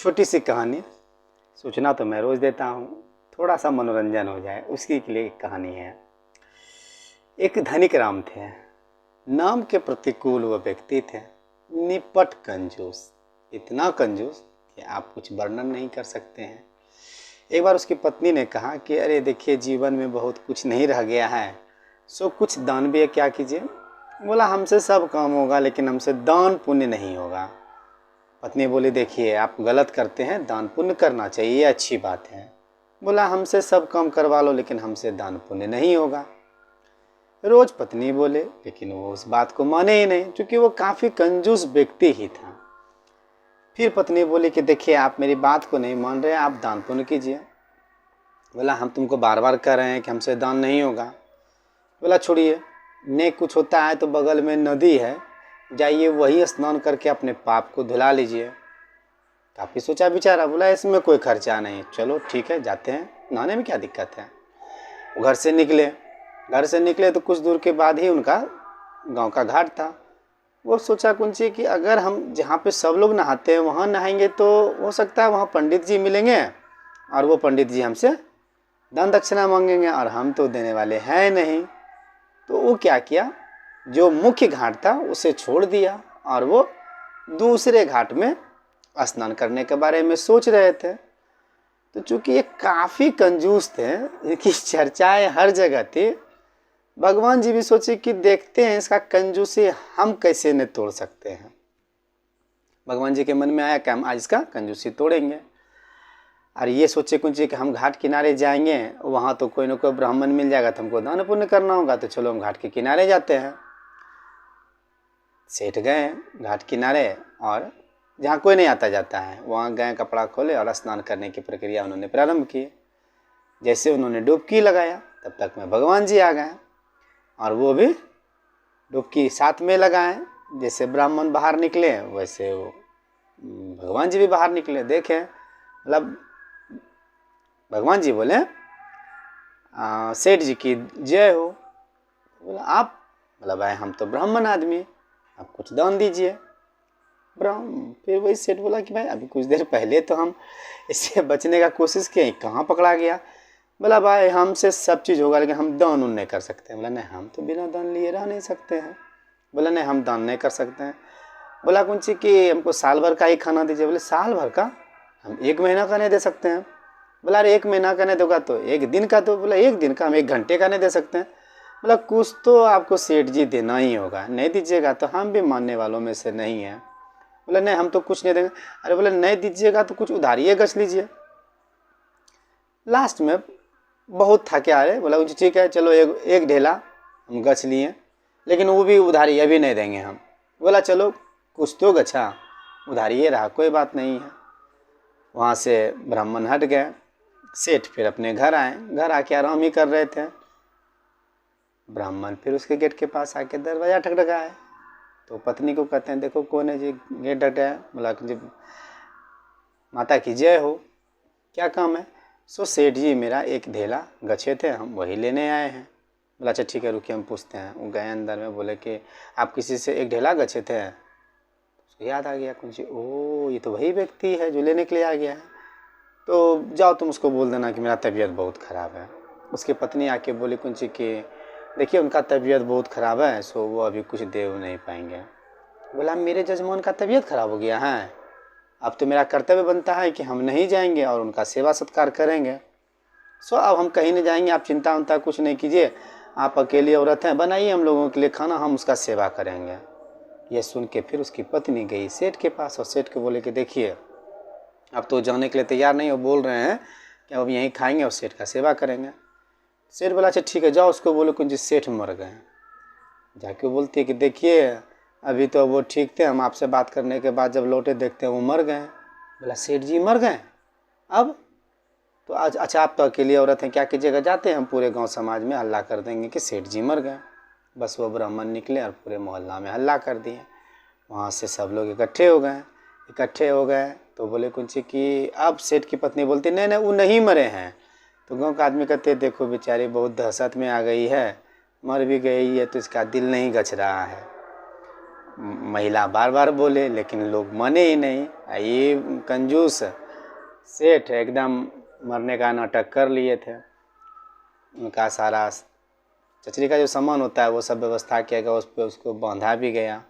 छोटी सी कहानी, सूचना तो मैं रोज़ देता हूँ, थोड़ा सा मनोरंजन हो जाए उसके लिए एक कहानी है। एक धनिक राम थे, नाम के प्रतिकूल वो व्यक्ति थे, निपट कंजूस, इतना कंजूस कि आप कुछ वर्णन नहीं कर सकते हैं। एक बार उसकी पत्नी ने कहा कि अरे देखिए, जीवन में बहुत कुछ नहीं रह गया है, सो कुछ दान भी क्या कीजिए। बोला हमसे सब काम होगा लेकिन हमसे दान पुण्य नहीं होगा। पत्नी बोली देखिए, आप गलत करते हैं, दान पुण्य करना चाहिए, ये अच्छी बात है। बोला हमसे सब काम करवा लो लेकिन हमसे दान पुण्य नहीं होगा। रोज पत्नी बोले लेकिन वो उस बात को माने ही नहीं, क्योंकि वो काफ़ी कंजूस व्यक्ति ही था। फिर पत्नी बोली कि देखिए, आप मेरी बात को नहीं मान रहे, आप दान पुण्य कीजिए। बोला हम तुमको बार बार कह रहे हैं कि हमसे दान नहीं होगा। बोला छोड़िए, नेक कुछ होता है तो बगल में नदी है, जाइए वही स्नान करके अपने पाप को धुला लीजिए। काफ़ी सोचा विचारा, बोला इसमें कोई खर्चा नहीं, चलो ठीक है जाते हैं, नहाने में क्या दिक्कत है। वो घर से निकले तो कुछ दूर के बाद ही उनका गांव का घाट था। वो सोचा कुंची कि अगर हम जहाँ पे सब लोग नहाते हैं वहाँ नहाएंगे तो हो सकता है वहाँ पंडित जी मिलेंगे और वो पंडित जी हमसे दान दक्षिणा मांगेंगे और हम तो देने वाले हैं नहीं। तो वो क्या किया, जो मुख्य घाट था उसे छोड़ दिया और वो दूसरे घाट में स्नान करने के बारे में सोच रहे थे। तो चूंकि ये काफ़ी कंजूस थे, इनकी चर्चाएं हर जगह थी, भगवान जी भी सोचे कि देखते हैं इसका कंजूसी हम कैसे न तोड़ सकते हैं। भगवान जी के मन में आया कि हम आज इसका कंजूसी तोड़ेंगे। और ये सोचे कुछ कि हम घाट किनारे जाएंगे, वहाँ तो कोई ना कोई ब्राह्मण मिल जाएगा तो हमको दान पुण्य करना होगा, तो चलो हम घाट के किनारे जाते हैं। सेठ गए घाट किनारे और जहाँ कोई नहीं आता जाता है वहाँ गए, कपड़ा खोले और स्नान करने की प्रक्रिया उन्होंने प्रारंभ की। जैसे उन्होंने डुबकी लगाया तब तक में भगवान जी आ गए और वो भी डुबकी साथ में लगाए। जैसे ब्राह्मण बाहर निकले वैसे वो भगवान जी भी बाहर निकले। देखें, मतलब भगवान जी बोले सेठ जी की जय हो। बोला आप, बोला भाई हम तो ब्राह्मण आदमी, आप कुछ दान दीजिए। फिर वही सेठ बोला कि भाई अभी कुछ देर पहले तो हम इससे बचने का कोशिश किए, कहाँ पकड़ा गया। बोला भाई हमसे सब चीज़ होगा लेकिन हम दान उन नहीं कर सकते। बोला नहीं, हम तो बिना दान लिए रह नहीं सकते हैं। बोला नहीं, हम दान नहीं कर सकते हैं। बोला कौन सी कि हमको साल भर का ही खाना दीजिए। बोले साल भर का, हम 1 महीना का नहीं दे सकते हैं। बोला अरे 1 महीना का नहीं दोगा तो 1 दिन का, तो बोला 1 दिन का, हम 1 घंटे का नहीं दे सकते हैं। बोला कुछ तो आपको सेठ जी देना ही होगा, नहीं दीजिएगा तो हम भी मानने वालों में से नहीं हैं। बोला नहीं, हम तो कुछ नहीं देंगे। अरे बोले नहीं दीजिएगा तो कुछ उधारिये गछ लीजिए। लास्ट में बहुत थके आ रहे, बोला ठीक है चलो एक ढेला हम गछ लिए, लेकिन वो भी उधारी अभी नहीं देंगे हम। बोला चलो कुछ तो गछा, उधारी रहा, कोई बात नहीं है। वहाँ से ब्राह्मण हट गए। सेठ फिर अपने घर आए, घर आके आराम ही कर रहे थे। ब्राह्मण फिर उसके गेट के पास आके दरवाज़ा ठकठकाए। तो पत्नी को कहते हैं देखो कौन है जी गेट ठकठकाया। बोला जी माता की जय हो, क्या काम है। सो सेठ जी मेरा एक ढेला गछे थे, हम वही लेने आए हैं। बोला अच्छा ठीक है रुकिए हम पूछते हैं। वो गए अंदर में, बोले कि आप किसी से एक ढेला गछे थे। उसको याद आ गया कुछ, ओ ये तो वही व्यक्ति है जो लेने के लिए आ गया है, तो जाओ तुम उसको बोल देना कि मेरा तबीयत बहुत ख़राब है। उसकी पत्नी आके बोली कुछ कि देखिए उनका तबीयत बहुत ख़राब है, सो वो अभी कुछ दे नहीं पाएंगे। बोला मेरे जजमान का तबीयत ख़राब हो गया है, अब तो मेरा कर्तव्य बनता है कि हम नहीं जाएंगे और उनका सेवा सत्कार करेंगे। सो अब हम कहीं नहीं जाएंगे, आप चिंता उनता कुछ नहीं कीजिए, आप अकेली औरत हैं, बनाइए हम लोगों के लिए खाना, हम उसका सेवा करेंगे। ये सुन के फिर उसकी पत्नी गई सेठ के पास और सेठ को बोले कि देखिए अब तो जाने के लिए तैयार नहीं हो, बोल रहे हैं कि अब यहीं खाएंगे और सेठ का सेवा करेंगे। सेठ बोला अच्छा ठीक है जाओ उसको बोलो कुछ सेठ मर गए। जाके बोलती है कि देखिए अभी तो वो ठीक थे, हम आपसे बात करने के बाद जब लौटे देखते हैं वो मर गए। बोला सेठ जी मर गए अब तो आज, अच्छा आप तो अकेली औरत हैं, क्या कीजिएगा, जाते हैं हम पूरे गांव समाज में हल्ला कर देंगे कि सेठ जी मर गए। बस वो ब्राह्मण निकले और पूरे मोहल्ला में हल्ला कर दिए। वहाँ से सब लोग इकट्ठे हो गए तो बोले कुछ कि अब सेठ की पत्नी बोलती नहीं वो नहीं मरे हैं। तो गांव का आदमी कहते देखो बेचारी बहुत दहशत में आ गई है, मर भी गई है तो इसका दिल नहीं गच रहा है। महिला बार बार बोले लेकिन लोग माने ही नहीं। ये कंजूस सेठ एकदम मरने का नाटक कर लिए थे। उनका सारा चचरी का जो सामान होता है वो सब व्यवस्था किया गया, उस पर उसको बांधा भी गया।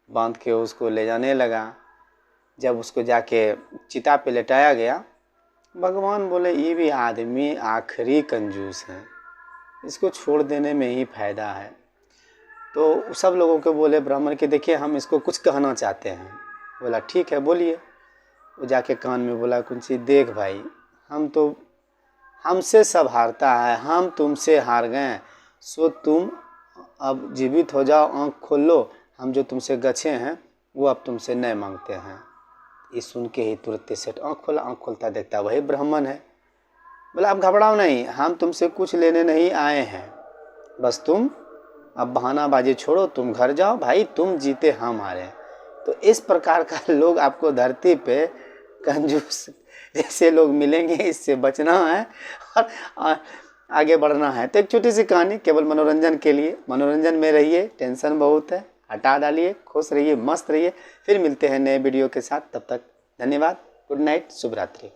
बांध के उसको ले जाने लगा। जब उसको जाके चिता पे लेटाया गया, भगवान बोले ये भी आदमी आखिरी कंजूस है, इसको छोड़ देने में ही फ़ायदा है। तो सब लोगों को बोले ब्राह्मण के देखिए हम इसको कुछ कहना चाहते हैं। बोला ठीक है बोलिए। वो जाके कान में बोला कुंची देख भाई, हम तो हमसे सब हारता है, हम तुमसे हार गए, सो तुम अब जीवित हो जाओ, आँख खोल लो, हम जो तुमसे गछे हैं वो अब तुमसे नहीं मांगते हैं। ये सुन के ही तुरंत सेठ आँख खोला, आँख खोलता देखता वही ब्राह्मण है। बोला अब घबराओ नहीं, हम तुमसे कुछ लेने नहीं आए हैं, बस तुम अब बहानाबाजी छोड़ो, तुम घर जाओ भाई, तुम जीते हम हारे। तो इस प्रकार का लोग आपको धरती पे कंजूस जैसे लोग मिलेंगे, इससे बचना है और आगे बढ़ना है। तो एक छोटी सी कहानी केवल मनोरंजन के लिए, मनोरंजन में रहिए, टेंशन बहुत है, हटा डालिए, खुश रहिए, मस्त रहिए। फिर मिलते हैं नए वीडियो के साथ, तब तक धन्यवाद, गुड नाइट, शुभ रात्रि।